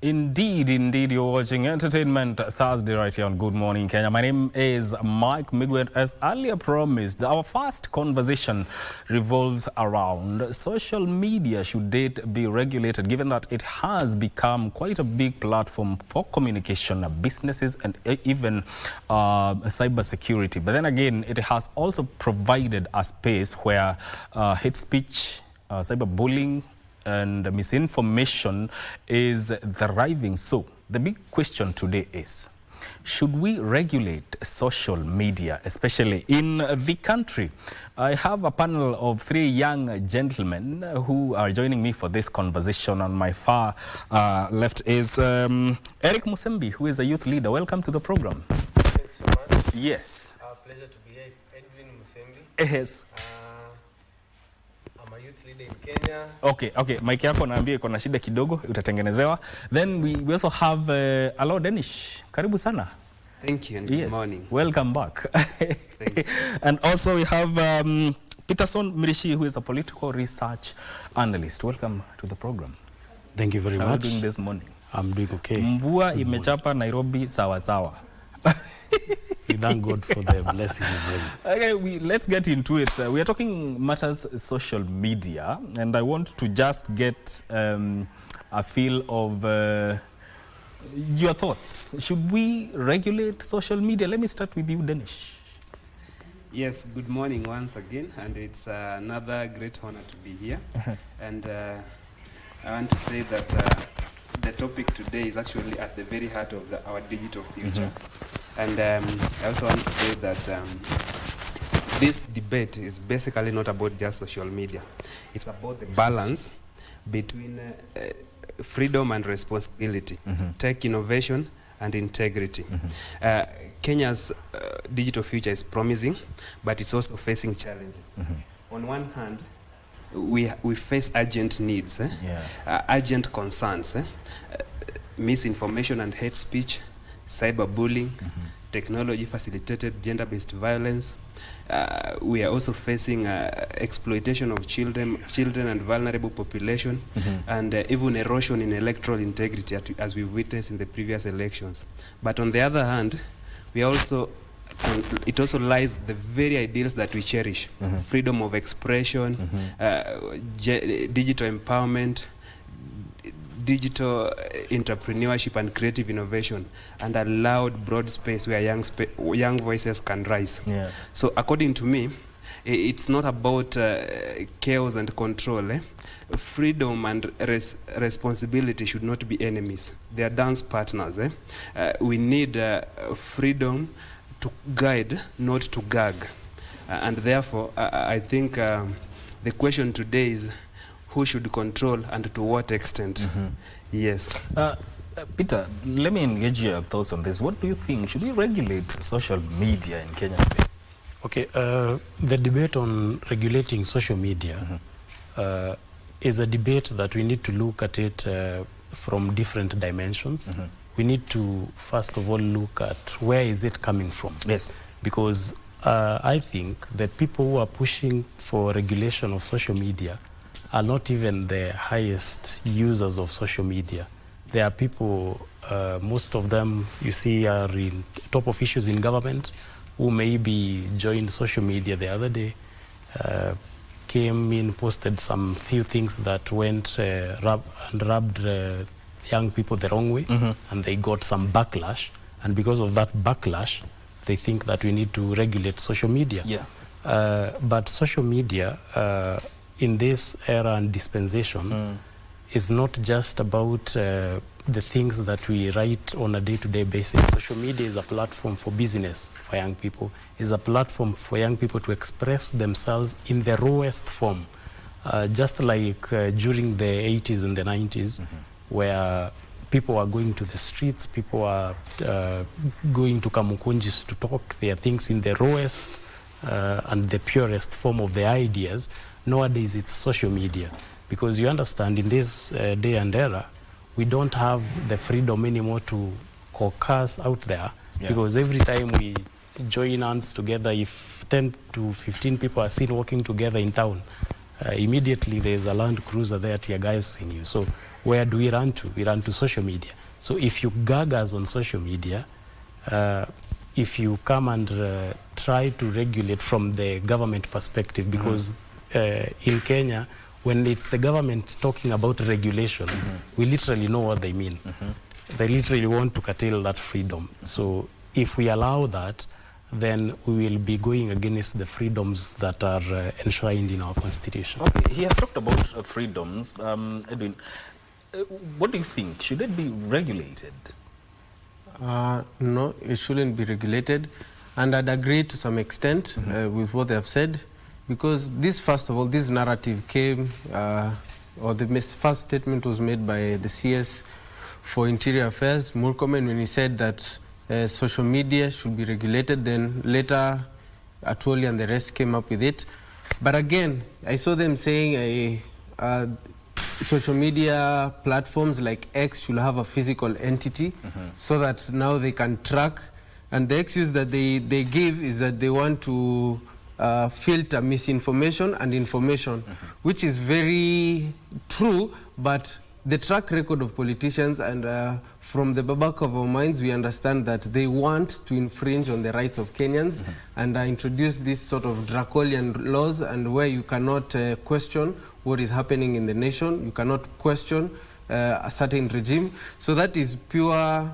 Indeed, you're watching Entertainment Thursday right here on Good Morning Kenya. My name is Mike Migwet. As earlier promised, our first conversation revolves around social media. Should it be regulated, given that it has become quite a big platform for communication, businesses, and even cyber security? But then again, it has also provided a space where hate speech, cyberbullying, and misinformation is thriving. So the big question today is, should we regulate social media, especially in the country? I have a panel of three young gentlemen who are joining me for this conversation. On my far left is Eric Musembi, who is a youth leader. Welcome to the program. Thanks so much. Yes. Pleasure to be here. It's Edwin Musembi. Yes. I'm a youth leader in Kenya. Okay. Mike yako naambia iko na shida kidogo, utatengenezewa. Then we also have Alo Danish. Karibu sana. Thank you and good morning. Welcome back. Thanks. And also we have Peterson Mirishi, who is a political research analyst. Welcome to the program. Thank you very much. How are you doing this morning? I'm doing okay. Mvua imechapa Nairobi sawa sawa. We thank God for the blessing. Okay, let's get into it. We are talking matters social media, and I want to just get a feel of your thoughts. Should we regulate social media? Let me start with you, Danish. Yes, good morning once again, and it's another great honor to be here. And I want to say that the topic today is actually at the very heart of our digital future. And I also want to say that this debate is basically not about just social media. It's about the balance between freedom and responsibility, tech innovation and integrity. Kenya's digital future is promising, but it's also facing challenges. On one hand, we face urgent needs, urgent concerns, misinformation and hate speech, cyberbullying, technology-facilitated gender-based violence. We are also facing exploitation of children and vulnerable population, and even erosion in electoral integrity, as we witnessed in the previous elections. But on the other hand, it also lies the very ideals that we cherish: freedom of expression, digital empowerment, digital entrepreneurship and creative innovation, and a loud, broad space where young voices can rise. So according to me, it's not about chaos and control. Freedom and responsibility should not be enemies. They are dance partners. We need freedom to guide, not to gag. And therefore, I think the question today is, who should control and to what extent? Yes. Peter, let me engage your thoughts on this. What do you think? Should we regulate social media in Kenya today? Okay, the debate on regulating social media is a debate that we need to look at it from different dimensions. We need to, first of all, look at where is it coming from. Yes. Because I think that people who are pushing for regulation of social media are not even the highest users of social media. There are people, most of them you see are in top of issues in government, who maybe joined social media the other day, came in, posted some few things that went rubbed young people the wrong way, and they got some backlash. And because of that backlash, they think that we need to regulate social media. But social media, in this era and dispensation, is not just about the things that we write on a day-to-day basis. Social media is a platform for business for young people. It's a platform for young people to express themselves in the rawest form. Just like during the 80s and the 90s, where people are going to the streets, people are going to Kamukunjis to talk their things in the rawest and the purest form of their ideas. Nowadays, it's social media. Because you understand, in this day and era, we don't have the freedom anymore to caucus out there. Because every time we join hands together, if 10 to 15 people are seen walking together in town, immediately there's a Land Cruiser there tear gassing you. So where do we run to? We run to social media. So if you gag us on social media, if you come and try to regulate from the government perspective, because in Kenya, when it's the government talking about regulation, we literally know what they mean. They literally want to curtail that freedom. So if we allow that, then we will be going against the freedoms that are enshrined in our constitution. Okay, he has talked about freedoms. Edwin, what do you think? Should it be regulated? No, it shouldn't be regulated. And I'd agree to some extent with what they have said, because this, first of all, this narrative came, or the first statement was made by the CS for Interior Affairs, Murkomen, when he said that social media should be regulated. Then later, Atwoli and the rest came up with it. But again, I saw them saying social media platforms like X should have a physical entity so that now they can track. And the excuse that they give is that they want to filter misinformation and information, which is very true, but the track record of politicians and from the back of our minds, we understand that they want to infringe on the rights of Kenyans and introduce this sort of draconian laws, and where you cannot question what is happening in the nation, you cannot question a certain regime. So that is pure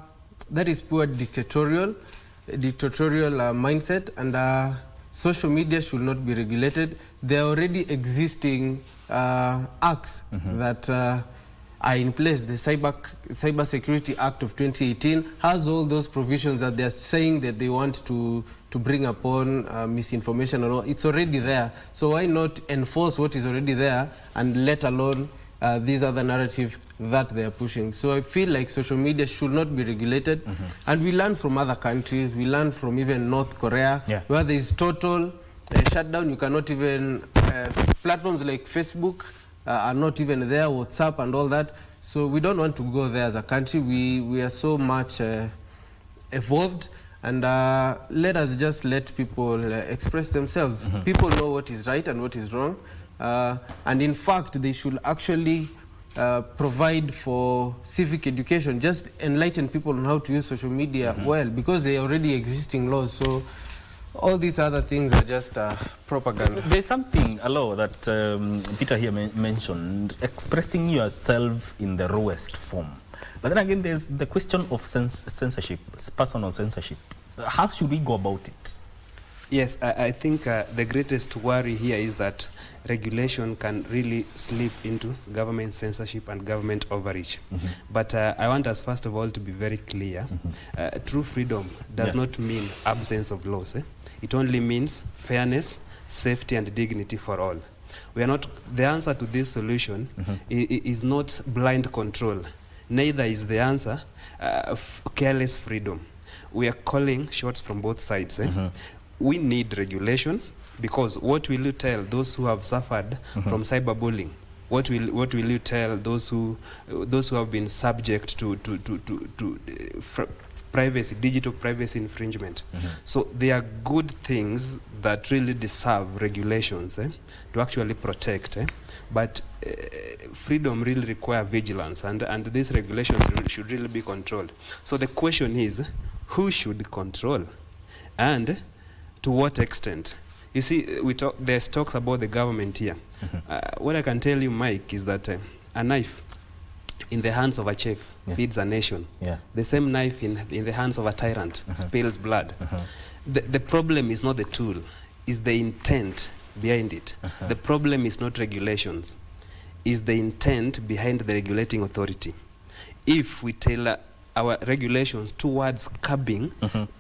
dictatorial mindset, and social media should not be regulated. There are already existing acts that are in place. The Cyber Security Act of 2018 has all those provisions that they're saying that they want to bring upon misinformation and all. It's already there. So why not enforce what is already there and let alone these other narratives that they are pushing? So I feel like social media should not be regulated. And we learn from other countries. We learn from even North Korea, where there is total shutdown. You cannot even, platforms like Facebook are not even there, WhatsApp and all that. So we don't want to go there as a country. We are so much evolved, and let us just let people express themselves. People know what is right and what is wrong. And in fact, they should actually provide for civic education, just enlighten people on how to use social media well, because they are already existing laws. So all these other things are just propaganda. There's something, Alo, that Peter here mentioned, expressing yourself in the rawest form. But then again, there's the question of censorship, personal censorship. How should we go about it? Yes, I think the greatest worry here is that regulation can really slip into government censorship and government overreach. But I want us, first of all, to be very clear. True freedom does not mean absence of laws. It only means fairness, safety, and dignity for all. We are not, the answer to this solution is not blind control. Neither is the answer careless freedom. We are calling shots from both sides. We need regulation, because what will you tell those who have suffered from cyberbullying? What will you tell those who have been subject to privacy, digital privacy infringement? So there are good things that really deserve regulations to actually protect. But freedom really requires vigilance, and these regulations should really be controlled. So the question is, who should control, and to what extent? You see, there's talks about the government here. What I can tell you, Mike, is that a knife in the hands of a chef feeds a nation. The same knife in the hands of a tyrant spills blood. The problem is not the tool, it's the intent behind it. The problem is not regulations, it's the intent behind the regulating authority. If we tailor our regulations towards curbing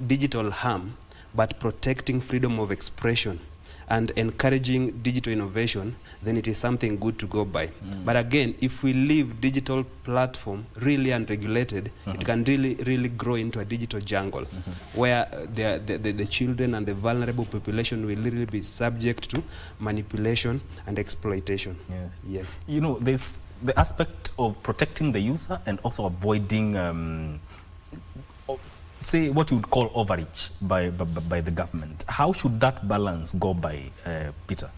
digital harm, but protecting freedom of expression and encouraging digital innovation, then it is something good to go by. But again, if we leave digital platform really unregulated, it can really grow into a digital jungle where the children and the vulnerable population will really be subject to manipulation and exploitation. Yes. You know, there's the aspect of protecting the user and also avoiding say what you would call overreach by the government. How should that balance go by, Peter?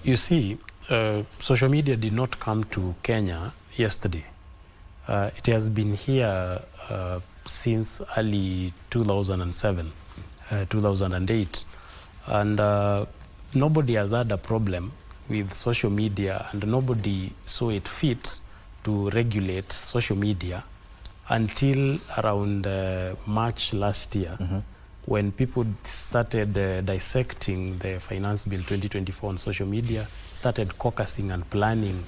You see, social media did not come to Kenya yesterday. It has been here since early 2007, 2008. And nobody has had a problem with social media, and nobody saw it fit to regulate social media until around March last year, when people started dissecting the Finance Bill 2024 on social media, started caucusing and planning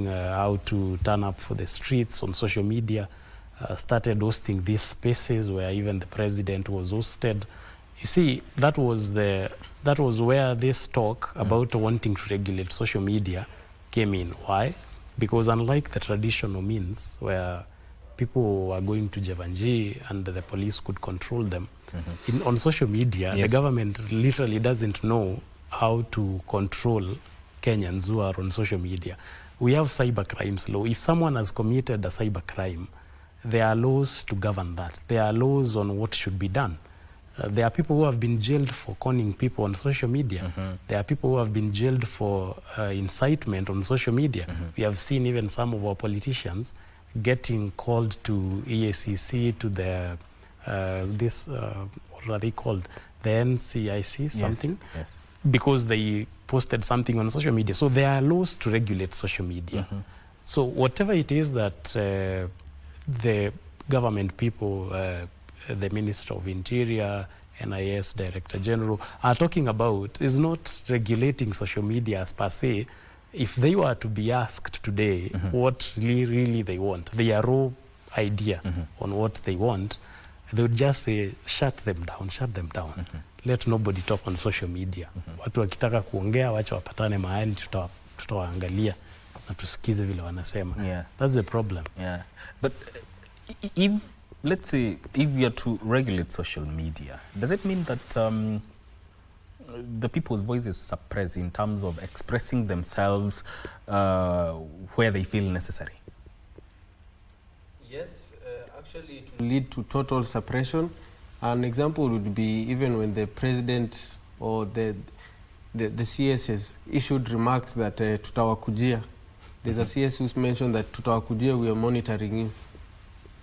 how to turn up for the streets on social media, started hosting these spaces where even the president was hosted. You see, that was where this talk about wanting to regulate social media came in. Why? Because unlike the traditional means where people are going to Javanji and the police could control them, on social media, the government literally doesn't know how to control Kenyans who are on social media. We have cyber crimes law. If someone has committed a cyber crime, there are laws to govern that. There are laws on what should be done. There are people who have been jailed for conning people on social media. There are people who have been jailed for incitement on social media. We have seen even some of our politicians getting called to EACC, to the what are they called? The NCIC, something? Yes. Because they posted something on social media. So there are laws to regulate social media. So whatever it is that the government people, the Minister of Interior, NIS Director General are talking about is not regulating social media as per se. If they were to be asked today what really they want, their raw idea on what they want, they would just say, shut them down. Let nobody talk on social media. Watu wakitaka kuongea, wacha wapatane mahali, tutawaangalia na tusikize vile wanasema. That's the problem. But if, let's say, if we are to regulate social media, does it mean that the people's voices suppressed in terms of expressing themselves where they feel necessary? Yes, actually it will lead to total suppression. An example would be even when the president or the CSs issued remarks that tutawakujia. There's a CS who's mentioned that tutawakujia, we are monitoring you.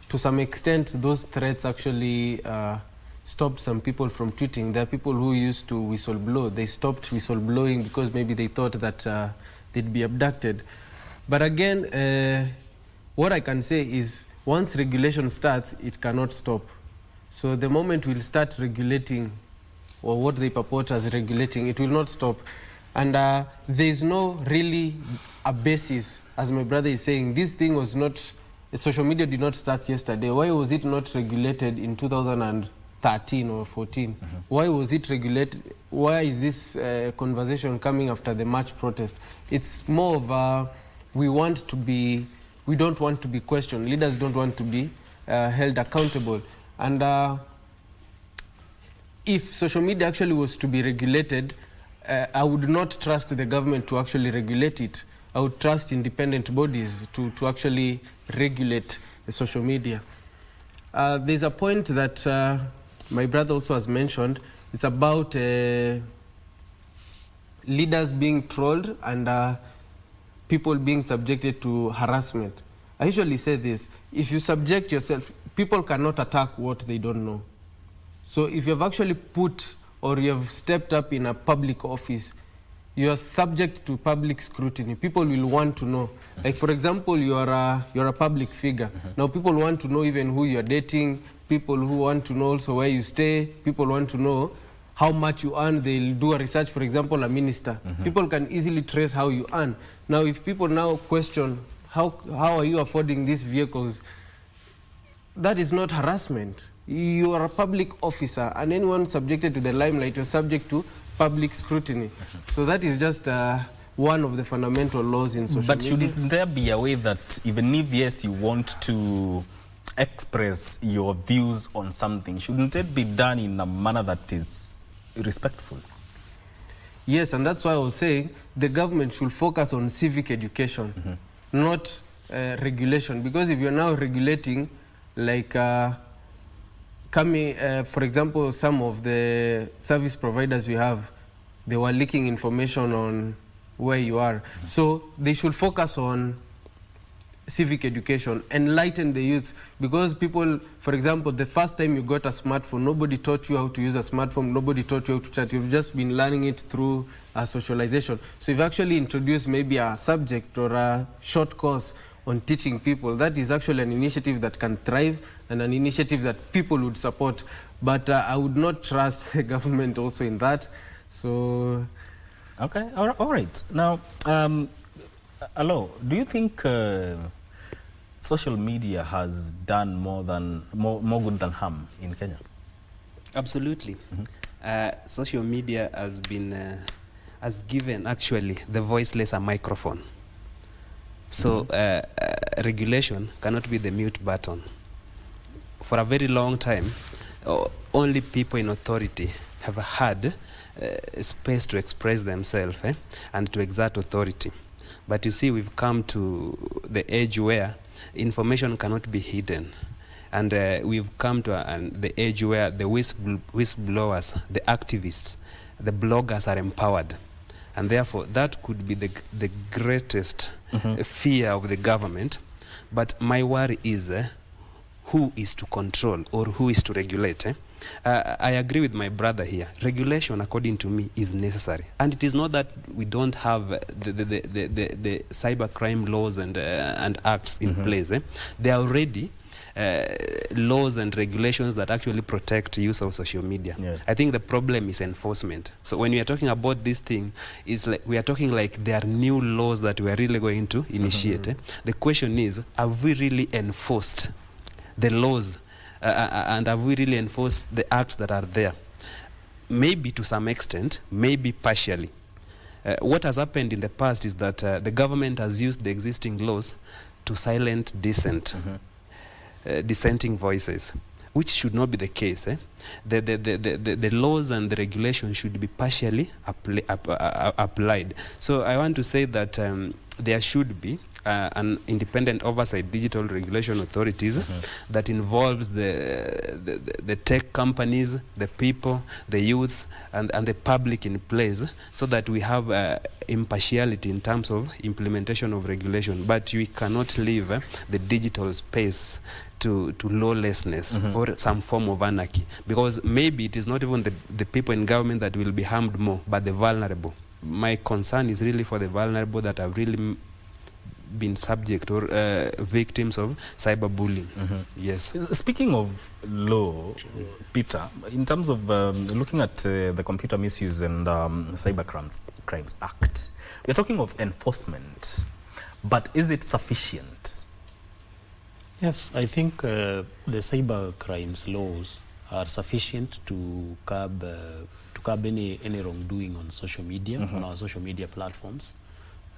To some extent, those threats actually stopped some people from tweeting. There are people who used to whistleblow. They stopped whistleblowing because maybe they thought that they'd be abducted. But again, what I can say is once regulation starts, it cannot stop. So the moment we'll start regulating, or what they purport as regulating, it will not stop. And there is no really a basis, as my brother is saying. This thing was not, social media did not start yesterday. Why was it not regulated in 2013 or 14? Why was it regulated? Why is this conversation coming after the March protest? It's more of we don't want to be questioned. Leaders don't want to be held accountable. And if social media actually was to be regulated, I would not trust the government to actually regulate it. I would trust independent bodies to actually regulate the social media. There's a point that my brother also has mentioned. It's about leaders being trolled and people being subjected to harassment. I usually say this: if you subject yourself, people cannot attack what they don't know. So if you have actually put or you have stepped up in a public office, you are subject to public scrutiny. People will want to know. Like, for example, you're a public figure. Now people want to know even who you're dating, people who want to know also where you stay, people want to know how much you earn. They'll do a research, for example, a minister. People can easily trace how you earn. Now if people now question, how are you affording these vehicles? That is not harassment. You are a public officer, and anyone subjected to the limelight, you're subject to public scrutiny. So that is just one of the fundamental laws in social media. But shouldn't there be a way that even if, yes, you want to express your views on something, shouldn't it be done in a manner that is respectful? Yes, and that's why I was saying the government should focus on civic education, not regulation. Because if you're now regulating, like for example, some of the service providers we have, they were leaking information on where you are. So they should focus on civic education, enlighten the youth, because people, for example, the first time you got a smartphone, nobody taught you how to use a smartphone, nobody taught you how to chat, you've just been learning it through socialization. So you've actually introduced maybe a subject or a short course on teaching people. That is actually an initiative that can thrive and an initiative that people would support. But I would not trust the government also in that. So, okay, all right. Now, Alo, do you think social media has done more good than harm in Kenya? Absolutely. Social media has been has given actually the voiceless a microphone. So regulation cannot be the mute button. For a very long time, only people in authority have had space to express themselves and to exert authority. But you see, we've come to the age where information cannot be hidden. And we've come to the age where the whistleblowers, the activists, the bloggers are empowered. And therefore, that could be the greatest fear of the government. But my worry is who is to control or who is to regulate. I agree with my brother here. Regulation, according to me, is necessary. And it is not that we don't have the cybercrime laws and acts in place. There are already laws and regulations that actually protect use of social media. Yes. I think the problem is enforcement. So when we are talking about this thing, it's like we are talking like there are new laws that we are really going to initiate. The question is, have we really enforced the laws and have we really enforced the acts that are there? Maybe to some extent, maybe partially. What has happened in the past is that the government has used the existing laws to silence dissent. Dissenting voices, which should not be the case. The laws and the regulations should be partially applied. So I want to say that there should be an independent oversight digital regulation authorities that involves the tech companies, the people, the youths, and the public in place, so that we have impartiality in terms of implementation of regulation. But we cannot leave the digital space to lawlessness or some form of anarchy, because maybe it is not even the people in government that will be harmed more, but the vulnerable. My concern is really for the vulnerable that have really been subject or victims of cyberbullying. Yes. Speaking of law, Peter, in terms of looking at the Computer Misuse and Cyber Crimes Act, we're talking of enforcement, but is it sufficient? Yes, I think the cyber crimes laws are sufficient to curb any wrongdoing on social media, on our social media platforms.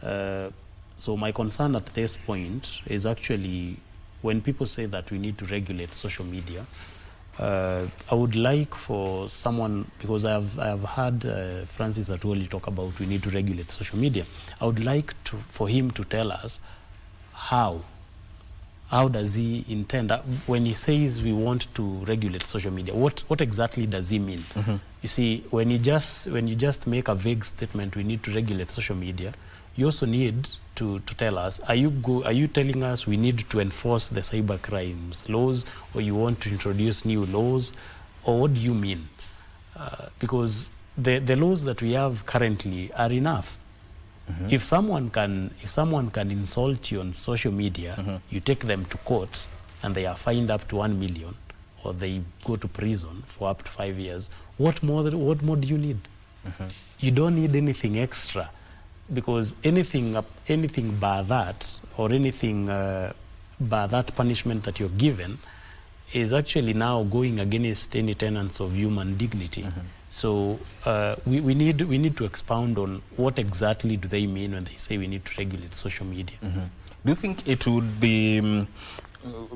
So my concern at this point is actually when people say that we need to regulate social media, I would like for someone, because I have heard Francis Atwoli talk about we need to regulate social media. I would like for him to tell us how. How does he intend, when he says we want to regulate social media, what exactly does he mean? You see, when you just make a vague statement, we need to regulate social media, you also need to tell us, are you telling us we need to enforce the cyber crimes laws, or you want to introduce new laws, or what do you mean? Because the laws that we have currently are enough. If someone can insult you on social media, you take them to court and they are fined up to 1 million, or they go to prison for up to 5 years. What more do you need? You don't need anything extra, because anything by that, or anything by that punishment that you're given is actually now going against any tenets of human dignity. So we need to expound on what exactly do they mean when they say we need to regulate social media. Do you think it would be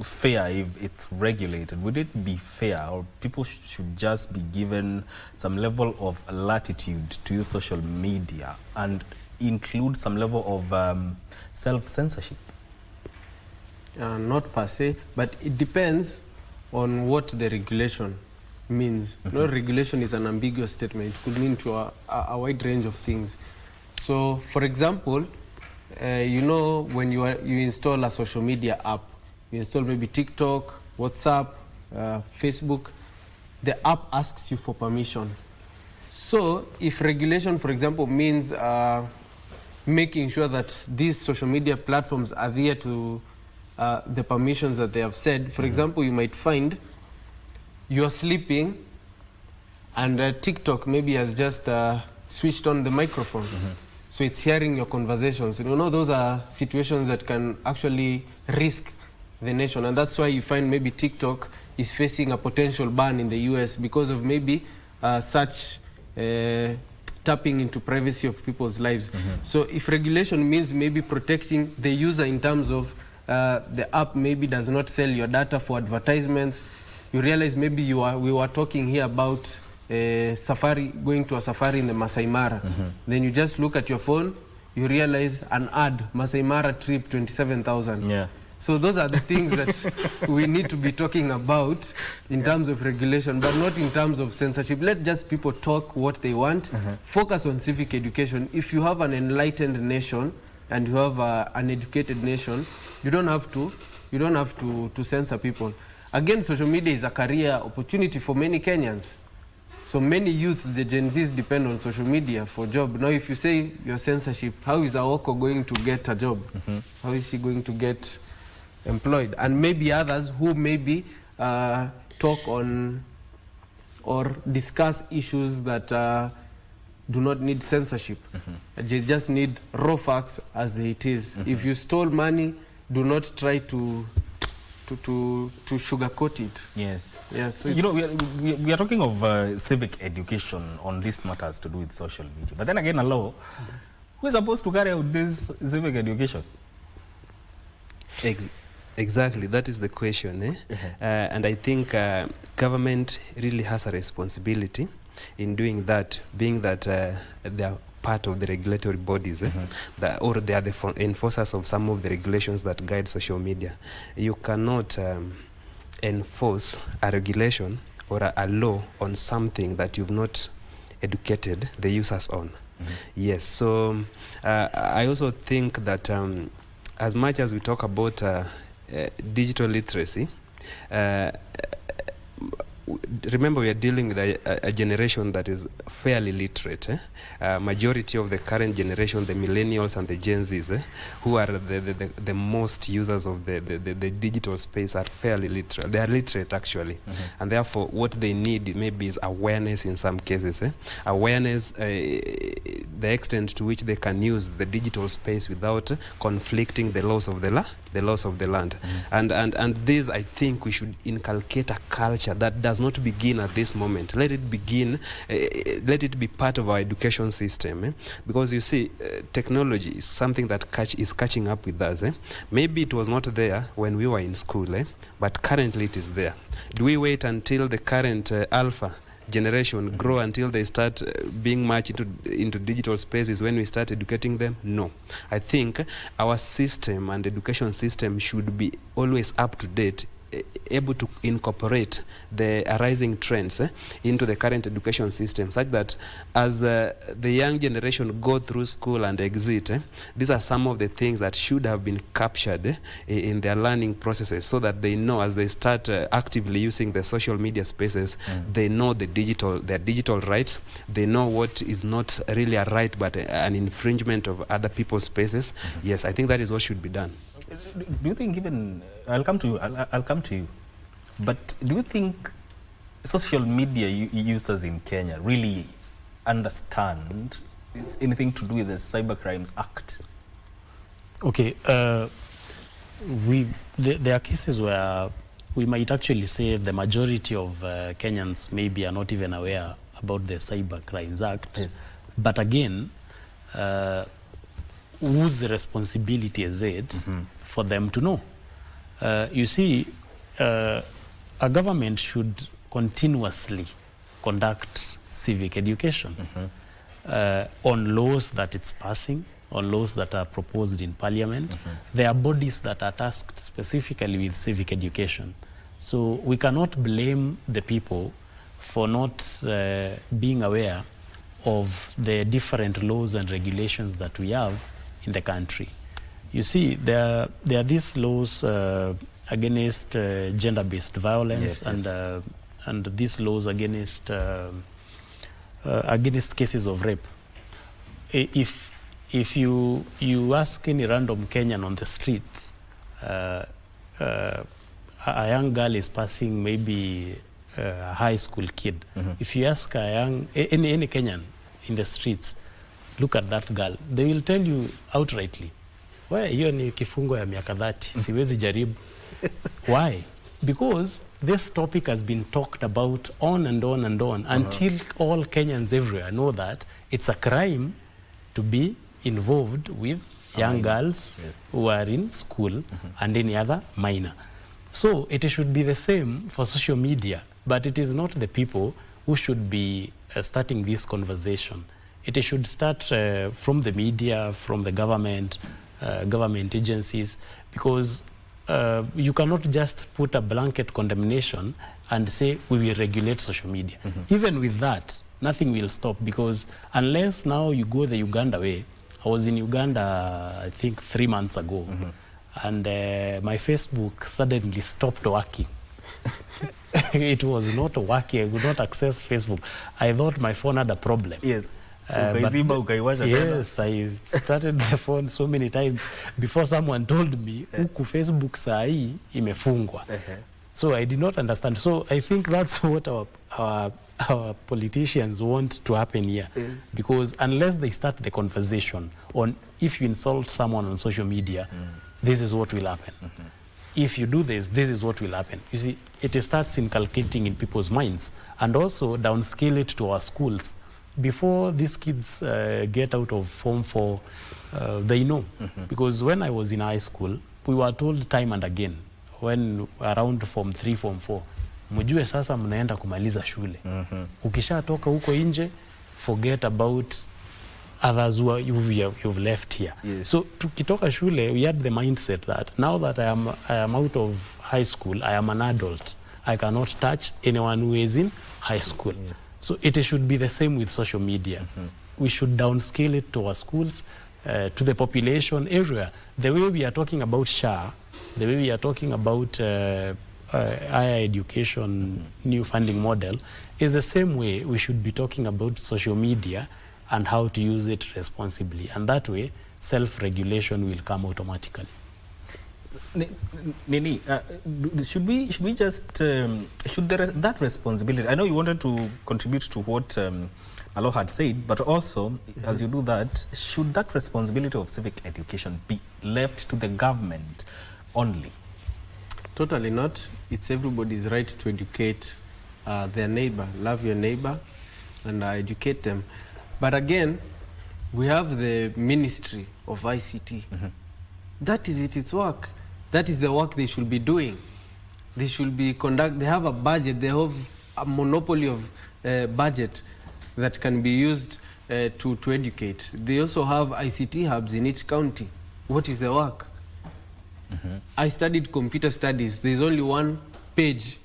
fair if it's regulated? Would it be fair, or people should just be given some level of latitude to use social media and include some level of self-censorship? Not per se, but it depends on what the regulation means. No, regulation is an ambiguous statement. It could mean to a wide range of things. So, for example, you know, when you install a social media app, you install maybe TikTok, WhatsApp, Facebook, the app asks you for permission. So, if regulation, for example, means making sure that these social media platforms adhere to the permissions that they have said, for example, you might find you're sleeping and TikTok maybe has just switched on the microphone. So it's hearing your conversations. You know, those are situations that can actually risk the nation. And that's why you find maybe TikTok is facing a potential ban in the US because of maybe such tapping into privacy of people's lives. So if regulation means maybe protecting the user in terms of the app maybe does not sell your data for advertisements, you realize maybe we were talking here about safari, going to a safari in the Masai Mara. Then you just look at your phone, you realize an ad, Masai Mara trip, 27,000. Yeah. So those are the things that we need to be talking about in terms of regulation, but not in terms of censorship. Let just people talk what they want. Focus on civic education. If you have an enlightened nation and you have an educated nation, you don't have to censor people. Again, social media is a career opportunity for many Kenyans. So many youths, the Gen Zs, depend on social media for job. Now, if you say your censorship, how is Aoko going to get a job? How is she going to get employed? And maybe others who maybe talk on or discuss issues that do not need censorship. They just need raw facts as it is. If you stole money, do not try to sugarcoat it. Yes. Yeah, so you know, we are talking of civic education on these matters to do with social media. But then again, a law, who is supposed to carry out this civic education? Exactly, that is the question. And I think government really has a responsibility in doing that, being that they are part of the regulatory bodies, or they are the enforcers of some of the regulations that guide social media. You cannot enforce a regulation or a law on something that you've not educated the users on. Yes, so I also think that as much as we talk about digital literacy, remember we are dealing with a generation that is fairly literate. Majority of the current generation, the millennials and the Gen Zs, who are the most users of the digital space, are fairly literate. They are literate actually. And therefore what they need maybe is awareness in some cases. Awareness, the extent to which they can use the digital space without conflicting the laws of the land. And this, I think we should inculcate a culture that does not begin at this moment. Let it begin, let it be part of our education system. Because you see, technology is something that is catching up with us. Maybe it was not there when we were in school, but currently it is there. Do we wait until the current alpha generation grow until they start being much into digital spaces when we start educating them? No. I think our system and education system should be always up to date, able to incorporate the arising trends into the current education system, such that as the young generation go through school and exit, these are some of the things that should have been captured in their learning processes, so that they know as they start actively using the social media spaces, they know their digital rights, they know what is not really a right but an infringement of other people's spaces. Yes, I think that is what should be done. Do you think even, I'll come to you, but do you think social media users in Kenya really understand it's anything to do with the Cybercrimes Act? Okay, there are cases where we might actually say the majority of Kenyans maybe are not even aware about the Cybercrimes Act. Yes. But again, whose responsibility is it for them to know? You see, a government should continuously conduct civic education on laws that it's passing, on laws that are proposed in parliament. There are bodies that are tasked specifically with civic education. So we cannot blame the people for not being aware of the different laws and regulations that we have in the country. You see, there are these laws against gender-based violence, and these laws against cases of rape. If you ask any random Kenyan on the street, a young girl is passing, maybe a high school kid. If you ask any Kenyan in the streets, look at that girl, they will tell you outrightly, why, hiyo ni kifungo ya miaka 30, siwezi jaribu. Why? Because this topic has been talked about on and on and on until all Kenyans everywhere know that it's a crime to be involved with young girls who are in school and any other minor. So it should be the same for social media, but it is not the people who should be starting this conversation. It should start from the media, from the government agencies, because you cannot just put a blanket condemnation and say we will regulate social media. Even with that, nothing will stop, because unless now you go the Uganda way. I was in Uganda, I think 3 months ago, and my Facebook suddenly stopped working. It was not working. I could not access Facebook. I thought my phone had a problem. Yes. Yes, I started the phone so many times before someone told me, huku Facebook saa hii imefungwa. So I did not understand. So I think that's what our politicians want to happen here. Yes. Because unless they start the conversation on if you insult someone on social media, this is what will happen. If you do this, this is what will happen. You see, it starts inculcating in people's minds, and also downscale it to our schools. Before these kids get out of Form 4, they know. Because when I was in high school, we were told time and again, when around Form 3, Form 4, mjue sasa mnaenda kumaliza shule. Ukishatoka huko nje, forget about others who you've left here. Yes. So tukitoka shule, we had the mindset that now that I am out of high school, I am an adult. I cannot touch anyone who is in high school. Yes. So it should be the same with social media. We should downscale it to our schools, to the population everywhere. The way we are talking about SHA, the way we are talking about higher education, new funding model, is the same way we should be talking about social media and how to use it responsibly. And that way, self-regulation will come automatically. Nini, should we just, should that responsibility, I know you wanted to contribute to what Alo had said, but also, as you do that, should that responsibility of civic education be left to the government only? Totally not. It's everybody's right to educate their neighbor. Love your neighbor and educate them. But again, we have the Ministry of ICT. That is its work. That is the work they should be doing. They should be they have a budget, they have a monopoly of budget that can be used to educate. They also have ICT hubs in each county. What is the work? I studied computer studies. There's only one page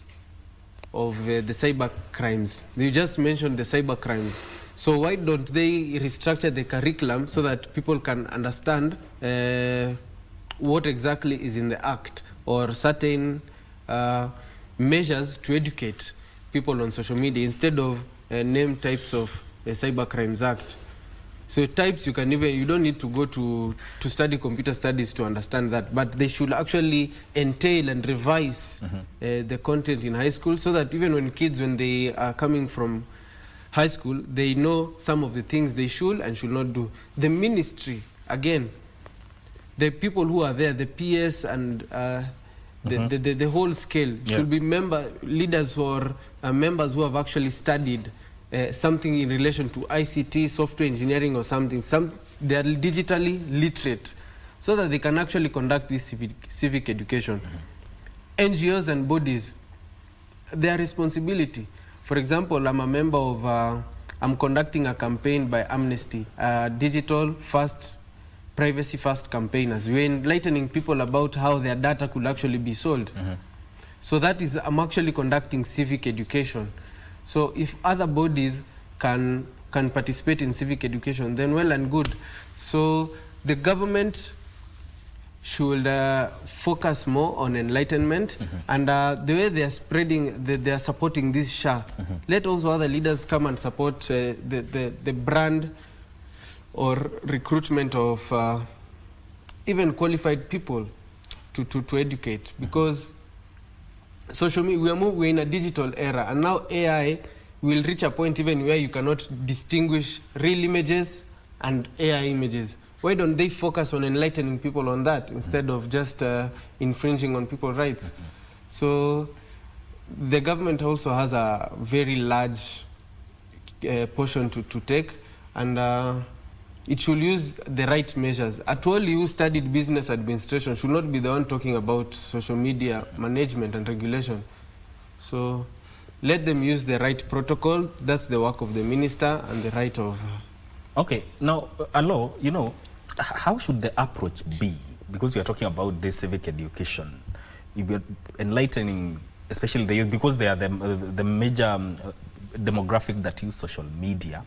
of the cyber crimes. You just mentioned the cyber crimes. So why don't they restructure the curriculum so that people can understand what exactly is in the act, or certain measures to educate people on social media instead of name types of Cyber Crimes Act. So types you don't need to go to study computer studies to understand that, but they should actually entail and revise the content in high school, so that even when kids, when they are coming from high school, they know some of the things they should and should not do. The ministry, again, the people who are there, the PS and the whole scale, should be leaders or members who have actually studied something in relation to ICT, software engineering or something. They are digitally literate, so that they can actually conduct this civic education. NGOs and bodies, their responsibility. For example, I'm a member of, I'm conducting a campaign by Amnesty, digital first, privacy first campaigners. We're enlightening people about how their data could actually be sold. So that is, I'm actually conducting civic education. So if other bodies can can participate in civic education, then well and good. So the government should focus more on enlightenment, and the way they are spreading, they are supporting this SHA. Let also other leaders come and support the brand or recruitment of even qualified people to educate, because social media, we're in a digital era, and now AI will reach a point even where you cannot distinguish real images and AI images. Why don't they focus on enlightening people on that instead of just infringing on people's rights? So the government also has a very large portion to take, and it should use the right measures. Atwoli, who studied business administration, should not be the one talking about social media management and regulation. So let them use the right protocol. That's the work of the minister and the right of... Okay, now, Alo, you know, how should the approach be? Because we are talking about this civic education. If you're enlightening, especially the youth, because they are the major demographic that use social media,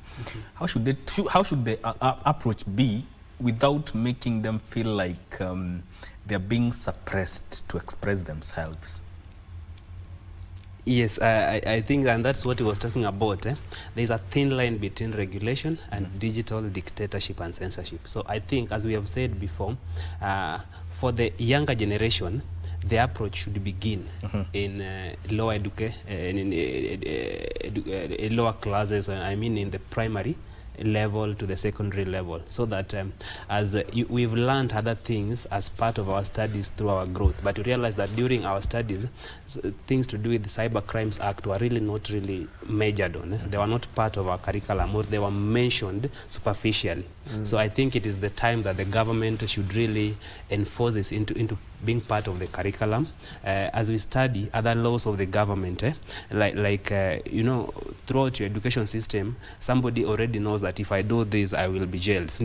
how should the approach be without making them feel like they're being suppressed to express themselves? Yes, I think, and that's what he was talking about. There's a thin line between regulation and digital dictatorship and censorship. So I think, as we have said before, for the younger generation, the approach should begin in lower lower classes. I mean, in the primary level to the secondary level, so that as we've learned other things as part of our studies through our growth, but we realize that during our studies, things to do with the Cyber Crimes Act were really not really majored on. They were not part of our curriculum, or they were mentioned superficially. So I think it is the time that the government should really enforce this into being part of the curriculum. As we study other laws of the government, you know, throughout your education system, somebody already knows that if I do this, I will be jailed.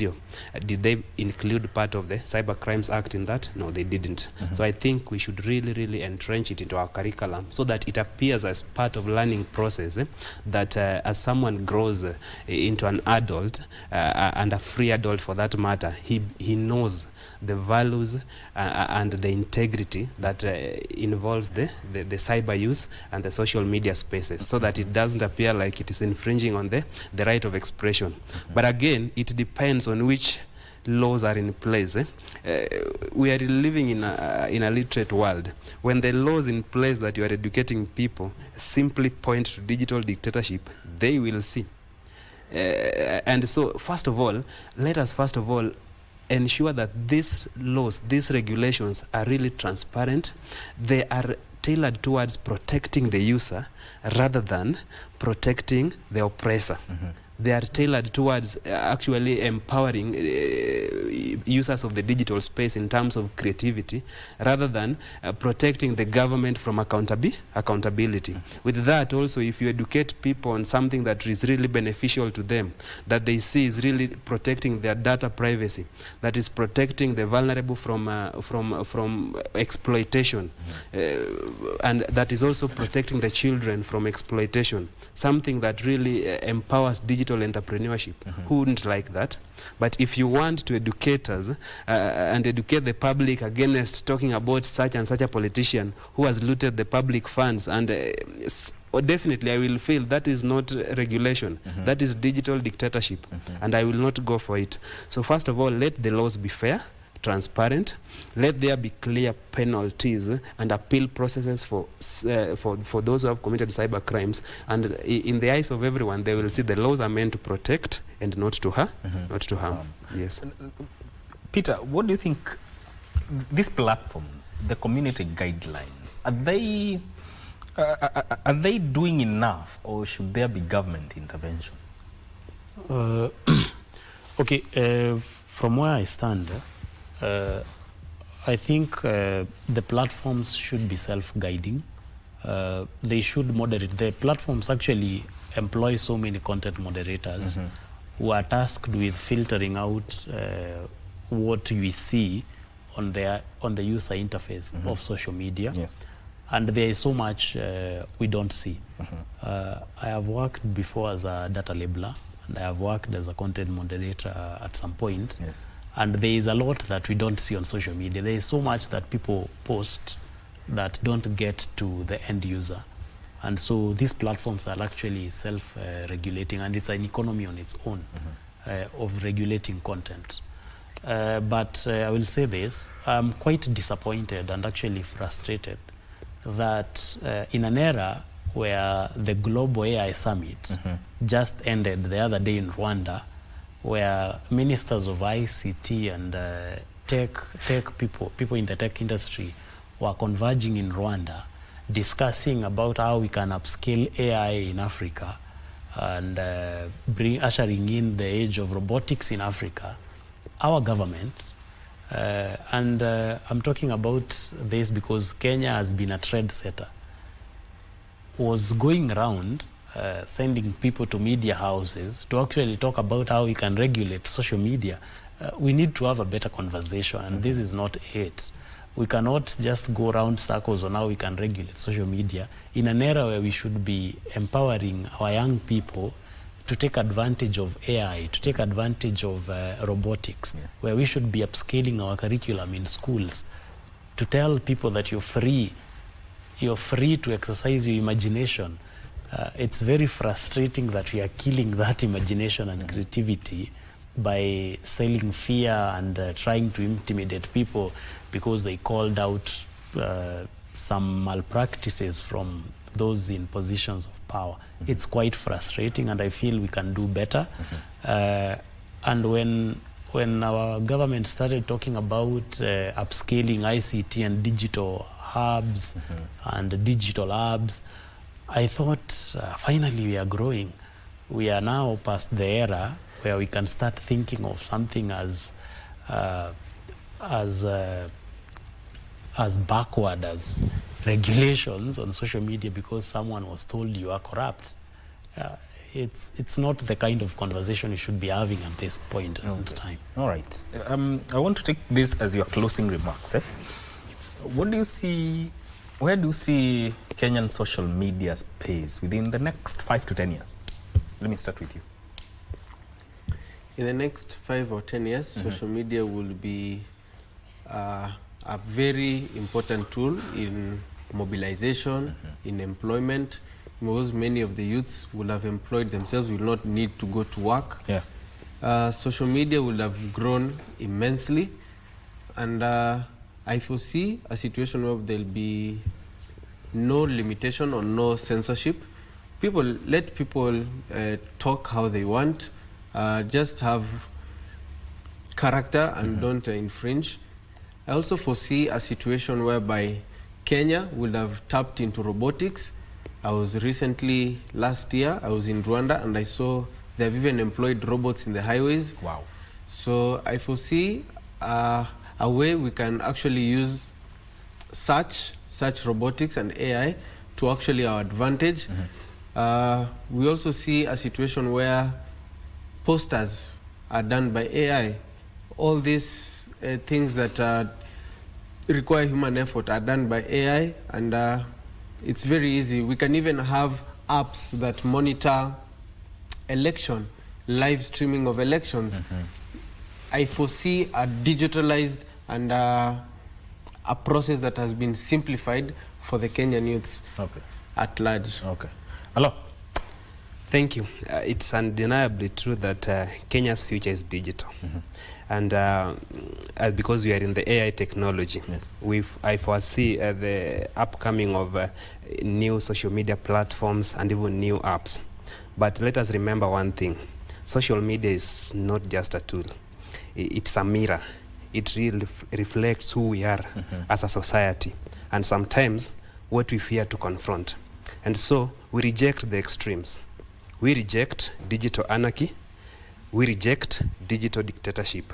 Did they include part of the Cyber Crimes Act in that? No, they didn't. So I think we should really entrench it into our curriculum, so that it appears as part of learning process, that as someone grows into an adult, and a free adult for that matter, he knows the values and the integrity that involves the cyber use and the social media spaces, so that it doesn't appear like it is infringing on the right of expression. But again, it depends on which laws are in place. We are living in a literate world. When the laws in place that you are educating people simply point to digital dictatorship, they will see. And so, first of all, let us ensure that these laws, these regulations are really transparent. They are tailored towards protecting the user rather than protecting the oppressor. They are tailored towards actually empowering users of the digital space in terms of creativity, rather than protecting the government from accountability. With that also, if you educate people on something that is really beneficial to them, that they see is really protecting their data privacy, that is protecting the vulnerable from exploitation, and that is also protecting the children from exploitation, something that really empowers digital entrepreneurship. Who wouldn't like that? But if you want to educate us and educate the public against talking about such and such a politician who has looted the public funds, and definitely I will feel that is not regulation. That is digital dictatorship, and I will not go for it. So first of all, let the laws be fair, transparent. Let there be clear penalties and appeal processes for those who have committed cyber crimes. And in the eyes of everyone, they will see the laws are meant to protect and not to harm. Yes. Peter, what do you think? These platforms, the community guidelines, are they doing enough, or should there be government intervention? Okay, from where I stand, I think the platforms should be self-guiding. They should moderate. The platforms actually employ so many content moderators who are tasked with filtering out what we see on the user interface of social media. Yes. And there is so much we don't see. I have worked before as a data labeler, and I have worked as a content moderator at some point. Yes. And there is a lot that we don't see on social media. There is so much that people post that don't get to the end user. And so these platforms are actually self-regulating, and it's an economy on its own of regulating content. But I will say this, I'm quite disappointed and actually frustrated that in an era where the Global AI Summit just ended the other day in Rwanda, where ministers of ICT and tech people in the tech industry were converging in Rwanda, discussing about how we can upscale AI in Africa and ushering in the age of robotics in Africa. Our government, and I'm talking about this because Kenya has been a trendsetter, was going around sending people to media houses to actually talk about how we can regulate social media. We need to have a better conversation, and this is not it. We cannot just go around circles on how we can regulate social media in an era where we should be empowering our young people to take advantage of AI, to take advantage of robotics, where we should be upscaling our curriculum in schools to tell people that you're free to exercise your imagination. It's very frustrating that we are killing that imagination and creativity by selling fear and trying to intimidate people because they called out some malpractices from those in positions of power. It's quite frustrating, and I feel we can do better. And when our government started talking about upscaling ICT and digital hubs and digital labs, I thought finally we are growing. We are now past the era where we can start thinking of something as backward as regulations on social media because someone was told you are corrupt. It's not the kind of conversation you should be having at this point in time. All right. I want to take this as your closing remarks. What do you see? Where do you see Kenyan social media space within the next 5 to 10 years? Let me start with you. In the next 5 or 10 years, social media will be a very important tool in mobilization, in employment, because many of the youths will have employed themselves, will not need to go to work. Social media will have grown immensely, and I foresee a situation where there'll be no limitation or no censorship. Let people talk how they want, just have character and don't infringe. I also foresee a situation whereby Kenya will have tapped into robotics. I was recently, last year, I was in Rwanda and I saw they've even employed robots in the highways. Wow. So I foresee a way we can actually use such robotics and AI to actually our advantage. We also see a situation where posters are done by AI. All these things that require human effort are done by AI, and it's very easy. We can even have apps that monitor live streaming of elections. I foresee a digitalized and a process that has been simplified for the Kenyan youths at large. Okay. Hello. Thank you. It's undeniably true that Kenya's future is digital. And because we are in the AI technology, I foresee the upcoming of new social media platforms and even new apps. But let us remember one thing. Social media is not just a tool. It's a mirror. It really reflects who we are as a society, and sometimes what we fear to confront. And so we reject the extremes. We reject digital anarchy. We reject digital dictatorship.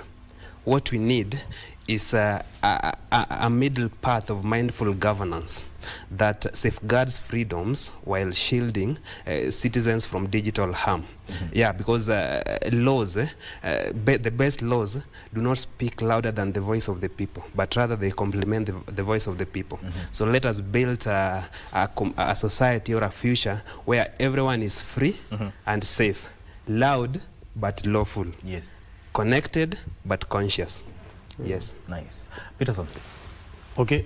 What we need is a middle path of mindful governance that safeguards freedoms while shielding citizens from digital harm. Because laws, the best laws do not speak louder than the voice of the people, but rather they complement the voice of the people. So let us build a society or a future where everyone is free and safe. loud but lawful, Yes. connected but conscious. Yes. Nice. Peterson. Okay,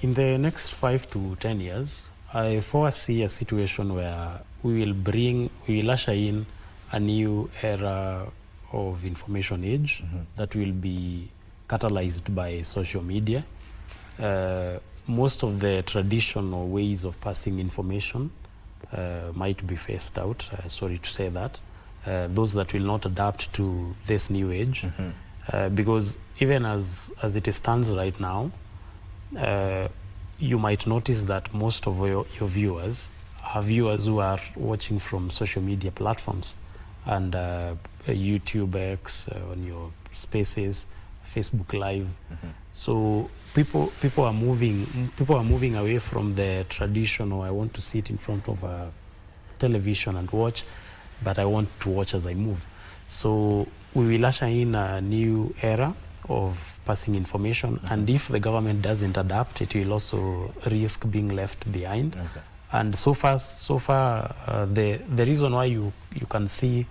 in the next 5 to 10 years, I foresee a situation where we will usher in a new era of information age that will be catalyzed by social media. Most of the traditional ways of passing information might be phased out, sorry to say that. Those that will not adapt to this new age. Because even as it stands right now, you might notice that most of your viewers are viewers who are watching from social media platforms and YouTube X, on your Spaces, Facebook Live. So people are moving away from the traditional, I want to sit in front of a television and watch, but I want to watch as I move. So we will usher in a new era of passing information, and if the government doesn't adapt, it will also risk being left behind. And so far, the reason why you can see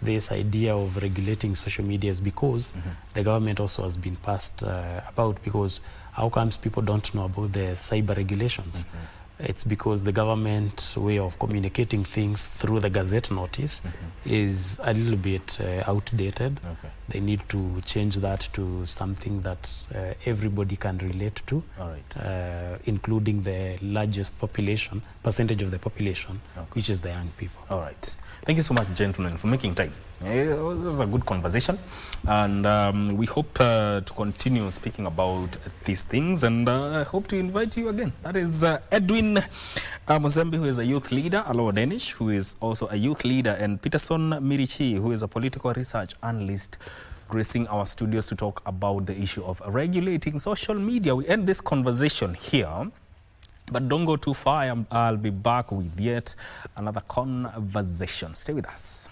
this idea of regulating social media is because the government also has been passed about, because how comes people don't know about the cyber regulations? It's because the government way of communicating things through the Gazette notice is a little bit outdated. They need to change that to something that everybody can relate to, including the largest percentage of the population, which is the young people. All right. Thank you so much, gentlemen, for making time. It was a good conversation, and we hope to continue speaking about these things, and I hope to invite you again. That is Edwin Muzembe, who is a youth leader, Aloha Danish, who is also a youth leader, and Peterson Mirichi, who is a political research analyst, gracing our studios to talk about the issue of regulating social media. We end this conversation here, but don't go too far. I'll be back with yet another conversation. Stay with us.